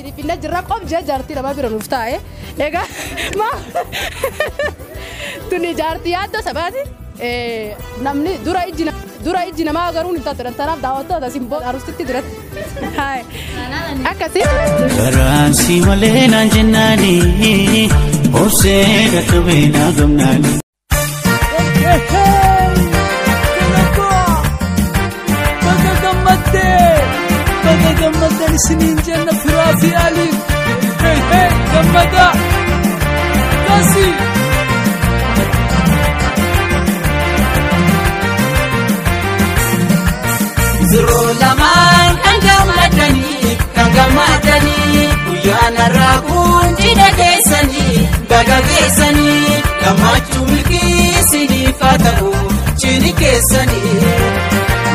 سيني في النجر رقم جارتي لما بيرن وفتاة إيجا ما توني جارتي هذا سباتي نمني دورا إجينا ما أقرون إنت ترى ترى دعوته هذا سيمبول أروستي درت هاي أكاسي فرانسي ملينا جناني وسيرة بينا ضمناني بقى جمدا سنين جنة فراسي علي هي جمدا كاسي زرو لمان كنجمدني ويانا راكون جدا كيسني بقى كيسني لما تشوفي سني فاتو جيني كيسني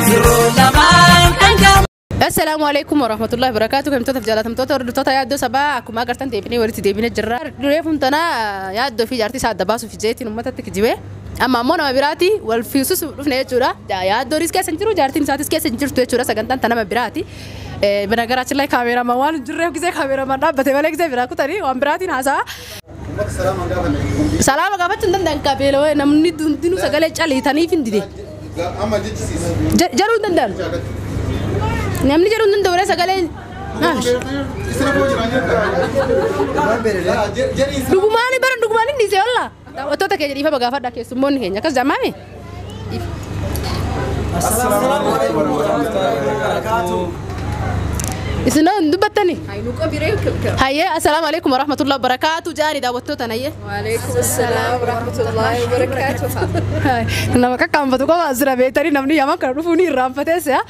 زرو لمان السلام عليكم ورحمة الله وبركاته. كم تطف جالتهم توتا يادو سبا أكو ما قرتن تبني ورث تبني الجرار دريفهم تنا يادو في جارتي سعد دباسو في جيتي نمطة تكجيبه أما مونا مبراتي والفيوسوس فينا يجورا يادو ريسك سنجرو جارتي نساتس كيس سنجرو تيجورا سكنتان تنا مبراتي بنقرأت الله كاميرا موال جرّه كذا كاميرا مرة بتبالك زي براكو تري وامبراتي ناسا سلام قابت تندم دنكا بيلو نمني دينو سجله جالي ثاني فين دي جرو تندم نمني جرو تندم دورة سجله دوغماني برا دوغماني نيسي الله وتو تكجي ريفا بغافر داكي سمون هنيا كز جمامي السلام عليكم ورحمة الله وبركاته إسنا ندبتني هيا السلام عليكم ورحمة الله وبركاته جاني دعوتو تنايه وعليكم السلام ورحمة الله وبركاته نما كم فتوكا أزرع بيتري نمني ياما كرفوني رامفتة يا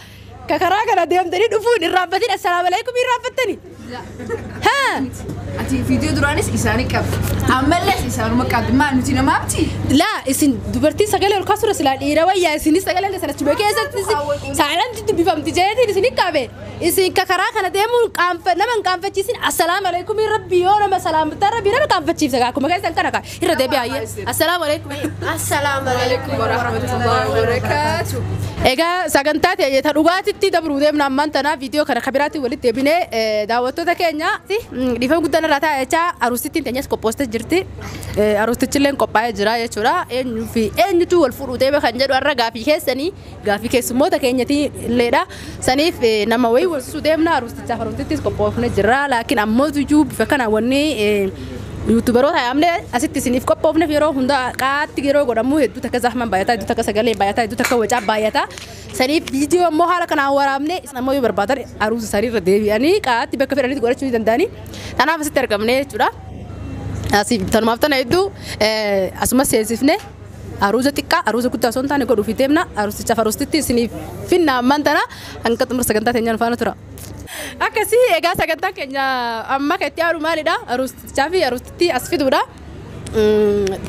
ككراك أنا ديم تري دفوني رامفتين السلام عليكم يرامفتني ها أنتي فيديو درانيس إساني كم عملت إسانو مقدمة نتينا ما بتي لا إسن دبرتي سجله الكسر سلال إيروا يا إسني سجله لسنا تبكي إسن سعران تدي بفهم تجاهي إسني كابه إسن ككراك أنا ديم نمن كام فتشين السلام عليكم يا ربي يوم السلام ترى نمن كام فتشين سجاكم ما كيسن كناك يرد بيا السلام عليكم السلام عليكم ورحمة الله وبركاته إيجا سجنتات يا تروقات تدبروا ديم نمان تنا فيديو كنا خبراتي ولد تبينه دعوتو تكينيا تي ديفهم قدنا رتا إيشا أروستين تنيس كوبوست جرتي أروستين كوباية جراية شورا إن في إن تو الفرود ده بخنجر ورا غافي كيسني غافي كيس موتا كينيا تي ليدا سني في نماوي والسودمنا أروستين كوبوست جرا لكن أمازو جوب فكنا وني يوتيوبرات هيعملوا أسيت سنيف كوبوفنا في روح هندا قات تجرو قدامه يدو تك زحمة بايتا يدو تك سجلة بايتا يدو تك وجع بايتا سنيف فيديو مهارة كنا ورامني إسنا يو بربادر أروز سرير ردي يعني قات تبقى كفر أني تقول شو يدنداني أنا بس تركمني شورا أسيب تنمافتنا يدو أسمع سيسفني أروز تكا أروز كنت أصلا تاني كرو في تمنا أروز تشافروز تتي سنيف فينا مانتنا أنك تمر سكنتا تنيان فانا ترى أكسي إيجا سكنتا كنيا أما كتيارو مالي دا أروز تشافي أروز تتي أسفيدو دا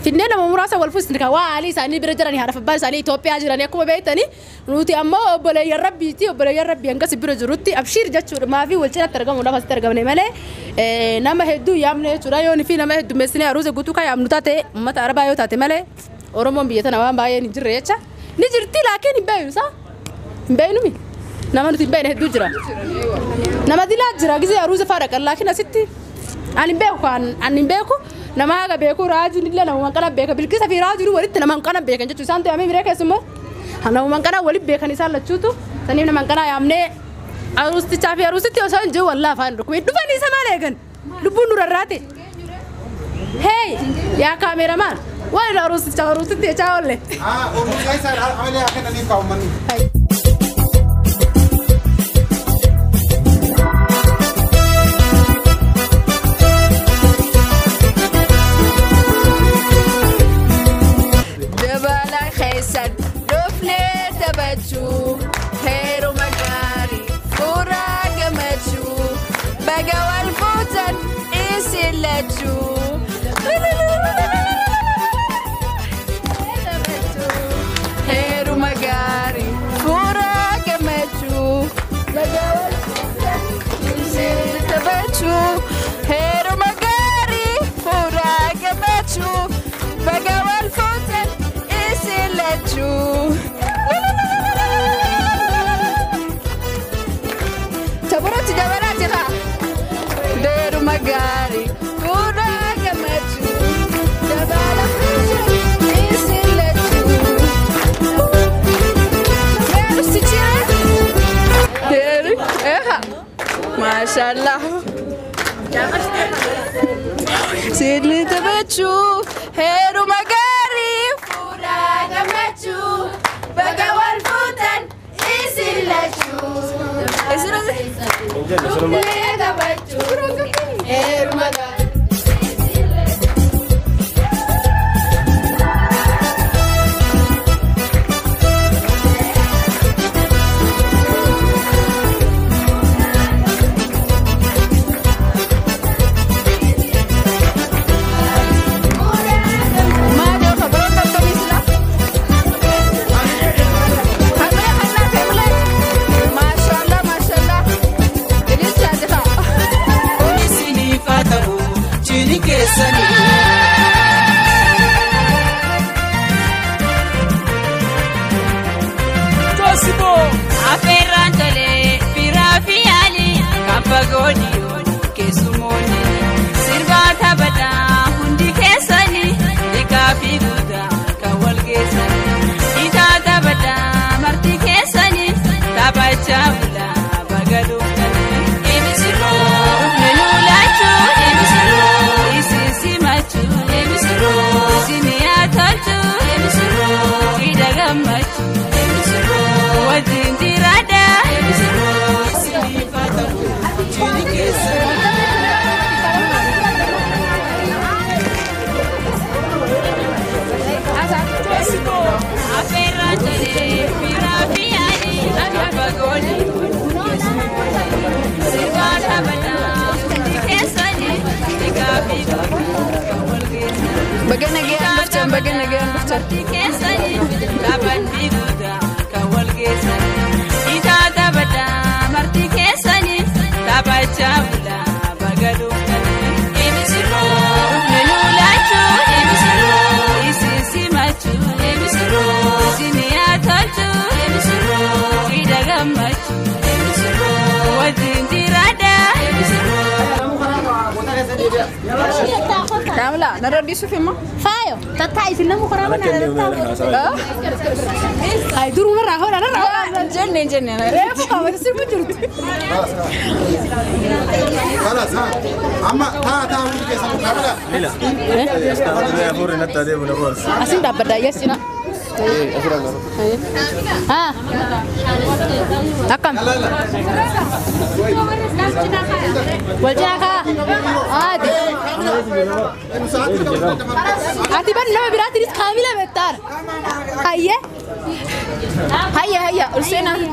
فينا ممراسة والفوس نكوالي ساني برجراني هذا فبال ساني توبي أجراني أكو بيتاني نوتي أما وبلا يا ربي تي وبلا يا ربي أنك سبيرو جروتي أبشير جاتشور ما في والشيء ترجم ولا بس ترجم نملة نما هدو يامنه شرايون في نما هدو مسني أروز قطو كا يامنو تاتي ما تعرف أيو تاتي ملة أورمون بيتنا وام باي نجريتشا نجرتي لكن بايو صح باينو مي نما نتي باين هدو جرا نما دي لا جرا كذي أروز فارق لكن أستي أنا بيكو أنا بيكو نما هذا بيكو راجو نيلا نما كنا بيكو بالكيس في راجو ولد نما كنا بيكو نجتو سانتي أمي بريك اسمه أنا نما كنا ولد بيكو نسال لتشوتو ثاني نما كنا يامنه أروز تشافي أروز تي أصلا جو والله فان ركوي دفعني سماه لكن لبون نور الراتي هاي يا كاميرا مان وين أروز تي تشاول أروز جاي سر عملي أكيد أني كومني هيرو مجاري فراق مجو بقى والفوتن إسلتشو هيرو مجاري فراق مجو بقى والفوتن إسلتشو هيرو مجاري فراق مجو بقى والفوتن إسلتشو شاء الله سيدلي تبتشو هيرو مقاري فولا دمتشو بقى والفوتن إسلتشو سيدلي تبتشو هيرو مقاري بقينا جايين نفطر كاملة نردي شوفي ما فايو تتعي في النمو خرابنا هاي دور مرة هون أنا جنن ريفو ما تصير مجرد خلاص ها أما تا ودي كيسا كاملة لا استغرب يا فوري نتا دي ولا بورس أسين دابا يسنا ها أكم والجاكا عادي أتي بن لما براتي ريس كاملة بتار هيا أرسلنا أيوة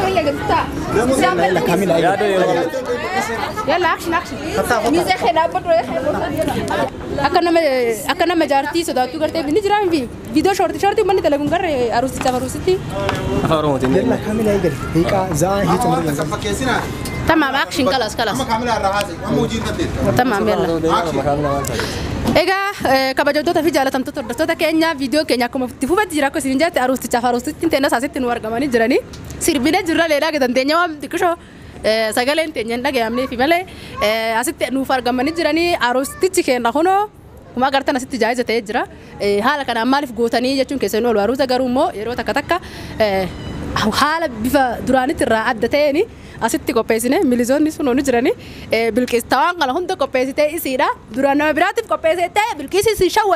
هيا قلتا يلا أكشن ميزة خلا بدو أكنا مجارتي سوداتو करते बिनी जरा भी वीडियो शॉर्ट बने तले गुंगर अरुसिती يلا كامل هيجري هيك زا هي تمام تمام أكشن خلاص أما كاملة الرهاسي أما وجين ندير تمام يلا إيجا كبجودة في جالة تمتطر دكتور كينيا فيديو كينيا كم تفوت جرا كسرنجات أروسيتي تنا ساسيت نوار كمان جراني سيربينا جرا ليلا كده تنيا وام تكشوا سجلين تنيا لقى يامني في ملء أسيت نوفار كمان جراني أروسيتي كينا هنا وما قررت ست جائزة تجرا حالا كان عمال في قوتاني جتون كسنو الواروزة قرومو يروح تكتكا حالا بفا دراني ترى عدتيني أسيت كوبيسينه مليزون نسمو نجراني بالكيس توان على هند كوبيسيته إسيرا درانا براتي كوبيسيته بالكيس إسيشوا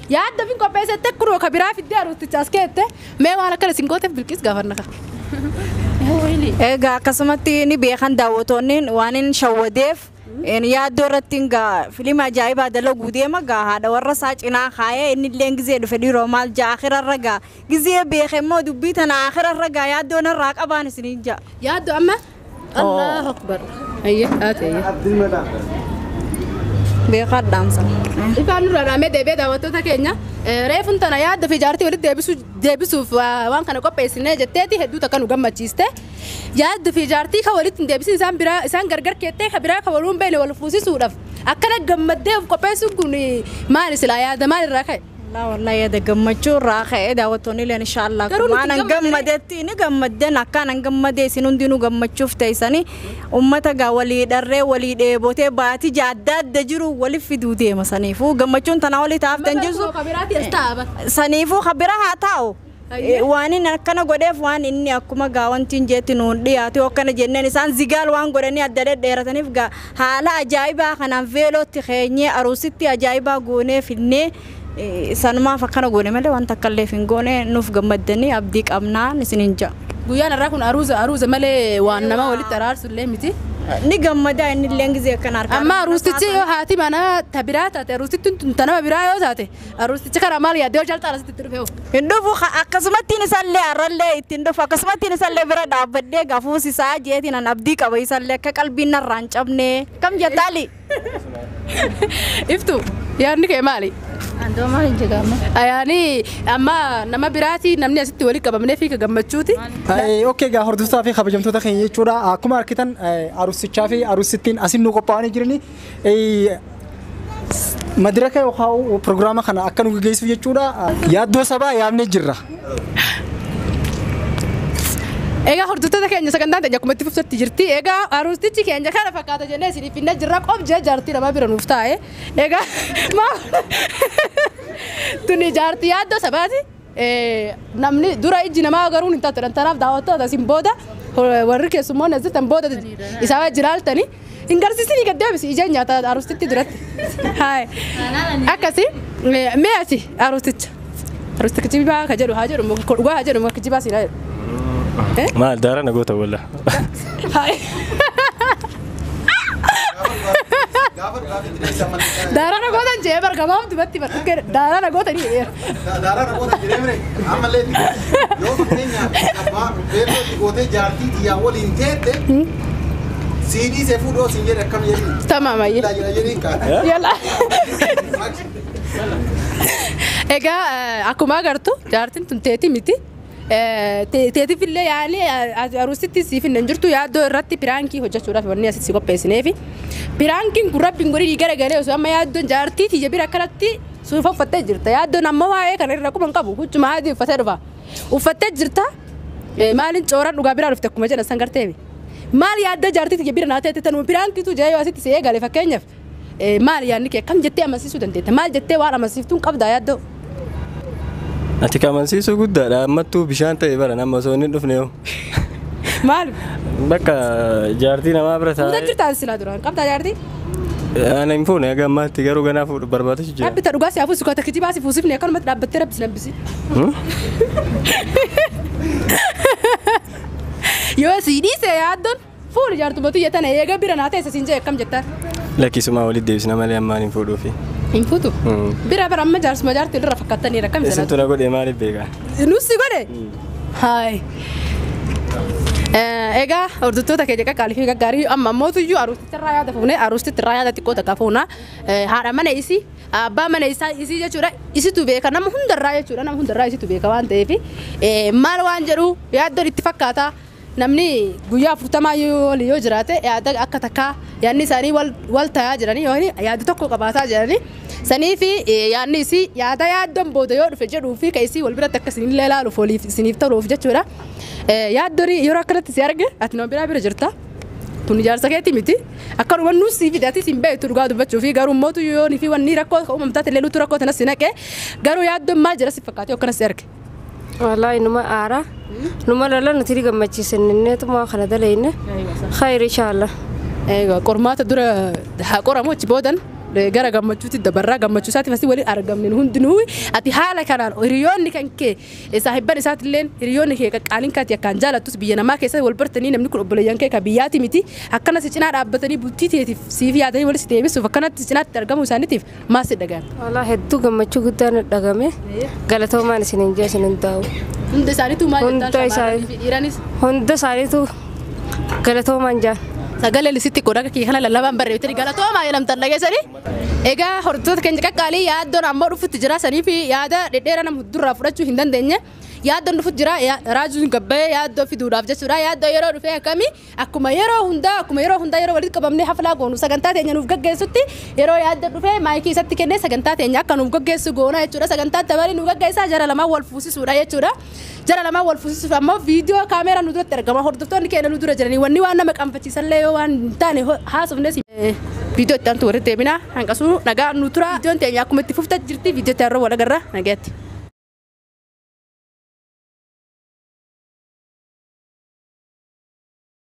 يا دفين كوبيسيته كرو كبيرة في الدار وتتاسكته ما وانا كلا سينكوته بالكيس غفرنا إيجا كسمتي نبي خان داوتونين وانين شوديف إن يا دورتينغا فيلم عجيب هذا لو جودي ما جا هذا ورثة إنا خاية إن اللي إنجزيد في رومال جا آخر الرجع جزية بيخمو دبيتنا آخر الرجع يا دون الراك أبان سنين جا يا دو أما الله أكبر هي هاتي بيخد دامسا إفانو رامي دبي دعوتو تكينيا ريفون تنا يا دفي جارتي ولد دبسو وان كانوا كوبيسينه جتتي هدو تكانوا جمع تشيسته يا دفي جارتي كولد دبسي إنسان برا إنسان غرغر كيته خبرا كولون بيل ولا فلوسي سودف أكنا جمع دب كوبيسو كوني ما نسلا يا دمار الركاي لا والله يا ده جمعتشو راخة دعوتوني لين إن شاء الله ما نجمع دتي نجمع دنا كان نجمع ده سنون دينو جمعتشوف تيساني أمتا جوالي درة ولي ده بوته باتي جادات دجرو ولي في دوده مثلا فو جمعتشون تناولي تعرف تنجزو خبراتي استعبت سنيفو خبرها تاو waan inni akkana godheef waan inni akkuma wantiin jeetti nuun dhiyaate akkana jenneen isaan zigaal waan godhanii adda dheerataniif haala ajaa'ibaa kanaan veelootti keenyee aruusitti ajaa'ibaa goonee finnee sanumaaf akkana goone malee waan takka illee hin goone nuuf gammaddanii abdii qabnaan isiniin ja'a. Guyyaan irraa kun aruuza malee waan nama walitti araarsu illee miti. Ni gammadaa inni illee gizee akkan harkaa. Amma aruustichi yoo haati mana tabiraa taate aruustichi tanama biraa yoo taate aruustichi karaa maal yaadde yoo jaltaa asitti dhufee. Hin dhufu akkasumattiin isallee harrallee ittiin dhufu akkasumattiin isallee bira dhaabbadhee gafuus isaa jeetiin an abdii qaba isallee akka qalbiin narraa hin cabne kam jettaali. Iftu yaadni kee maali? Andooma hin jegaama. Ayaani amma nama biraati namni asitti walitti qabamnee fi gammachuuti. Okay gaa hordoftoota fi kabajamtoota keenya jechuudha akkuma argitan aruusichaa fi aruusittiin asin nu qophaa'anii jirani madiraka yookaan pirogiraama kana akka nu gaggeessuuf jechuudha yaaddoo sabaa yaadnee jirra. Egaa hordoftoota keenya sagantaan teenya akkuma itti fufsatti jirti. Egaa aruustichi keenya kana fakkaata jennee isiniif finna jirra qobjee jaartii nama bira nuuf taa'e. Egaa tuni jaartii yaaddoo sabaati. Namni dura ijji namaa garuu hin taatu tanaaf daawwattoota isin booda warri keessummoonni asitti booda isaa jiraaltanii hin garsiisanii gad deebisi ija nyaata aruustitti duratti. Akkasi mee asi aruusticha. Aruustichi baa ka jedhu haa jedhu dhugaa haa jedhu akka jibaa siinaa jedhu. Maal daara nagoota walla. Daara nagoota jee bargamaaf dubatti bargee daara nagoota ni dheera. Daara nagoota jedhamee ammallee yoo fakkeenyaaf abbaa beeloo gootee jaartii xiyyaa waliin teette siidii see fuudhoo siin jedhe akkam jedhu. Tamaamayyee. Yalla. Egaa akkuma agartu jaartiin tun teetii miti. Teetii fillee yaali aruusitti siif hin jirtu yaaddoo irratti piraankii hojjechuudhaaf wanni asitti si qopheessineefi piraankiin kun rabbiin godhii garagalee osoo amma yaaddoon jaartii tiyya bira akkanatti suufa uffattee jirta yaaddoon amma waa'ee kana irra quban qabu huccuma adii uffatee dhufa uffattee jirta maaliin cooran dhugaa biraa dhufte akkuma jedhan san garteemi maal yaadda jaartii tiyya bira naatee tanuma piraankiitu jee yoo asitti si eegale fakkeenyaaf maal yaadni kee akkam jettee amansiisuu dandeetta maal jettee waan amansiiftuun qabdaa yaaddoo. Ati kamansiisuu guddaadha ammattuu bishaan ta'e bara nama osoo hin dhufne yoo. Maal? Bakka jaartii namaa bira taa'ee. Muda jirtaan silaa duraan qabdaa jaartii? Ana hin fuune aga ammaatti garuu ganaa fuudhu barbaadu jira. Abbi ta dhugaa si hafuusu kota kijibaa si fuusifne akkanumatti dhaabbattee rabbi si labbisi. Yoo si dhiise yaaddoon fuuli jaartumatu iyyatana eega bira naa teessa siin jee akkam jettaan? Lakkisumaa walitti deebisna malee ammaan hin fuudhuufi. Hin fuutu? Bira bara amma jaarsuma jaartii irra fakkaataniira akkam jedhatu? Isintu na godhee maaliif beekaa? Nusi godhe? Haay. Egaa hordoftoota keenya qaqqaalii fi gaggaarii amma mootuyyuu aruustitti irraa yaada fuunee aruustitti irraa yaada xiqqoo takka fuuna haadha mana isii abbaa mana isaa isii jechuudha isitu beeka nama hundarraa jechuudha nama hundarraa isitu beeka waan ta'eef maal waan jedhu yaaddoon itti fakkaata. Namni guyyaa 40 yoo jiraate yaada akka takkaa yaadni isaanii wal ta'aa jiranii yoo yaada tokko qabaataa jiranii sanii fi yaadni isii yaada yaaddoon booda yoo dhufe jedhuu fi ka isii wal biratti akka isin illee ilaaluuf waliif isiniif ta'uuf jechuudha. Yaaddoon yeroo akkanatti si arge ati nama biraa bira jirta. Tun ijaarsa keetii miti. Akkanuma nuusii fi daatii siin beektu dhugaa dubbachuu fi garuu mootu yoo fi wanni rakkoo uumamtaa illee luutu rakkoo tanas si naqee garuu yaaddoon maal jedha si fakkaatee akkanas si arge. Wallahi numa aara numa lala nuti gammachiisannee tuma kana dalayne khayr inshallah. Eega qormaata dura haa qoramu achi boodan gara gammachuutti dabarraa gammachuu isaati fasi waliin argamne hundinuu ati haala kanaan hiriyoonni kan kee saahibban isaati illee hiriyoonni kee qaqqaaliin kaati akkaan jaalattus biyya namaa keessa wal bartanii namni kun obboleeyyan kee ka biyyaati miti akkana si cinaa dhaabbatanii bultii teetiif siif yaadanii wal si deebisuuf akkanatti cinaatti argamu isaaniitiif maas si dhagaan. Wallahi hedduu gammachuu guddaan dhagame galatoomaan isiniin jee isiniin taa'u. Hunda isaaniitu maal jettaan shamarranii fi dhiiranis? Hunda isaaniitu galatoomaan jaan. Sagalee lisitti qodaa kee kana lallabaan barreeffate galatoomaa jedhamtan dhageessanii. Egaa hordoftoota keenya qaqqaalii yaaddoon ammoo dhufutti jira sanii fi yaada dhedheeraa nama durraa fudhachuu hin dandeenye. Yaaddoon dhufutti jira raajuun gabbee yaaddoo fiduudhaaf jechuudha. Yaaddoo yeroo dhufee akkamii akkuma yeroo hundaa yeroo walitti qabamnee haflaa goonu sagantaa teenya nuuf gaggeessutti yeroo yaaddoon dhufee maayikii isatti kennee sagantaa teenya akka nuuf gaggeessu goona jechuudha. Sagantaa dabalii nuuf gaggeessaa jara lamaan wal fuusisuudha jechuudha. Jara lamaan wal fuusisuuf ammoo viidiyoo kaameeraa nu duratti argama. Hordoftoonni keenya nu dura jiranii wanni waan nama qaanfachiisallee yoo waan hin taane haasofnes viidiyoo itti aantu warri deebinaa hanqasuu nagaa nu tura. Viidiyoon teenya akkuma itti fuftaa jirti viidiyoo itti aantu wal agarra nagaatti.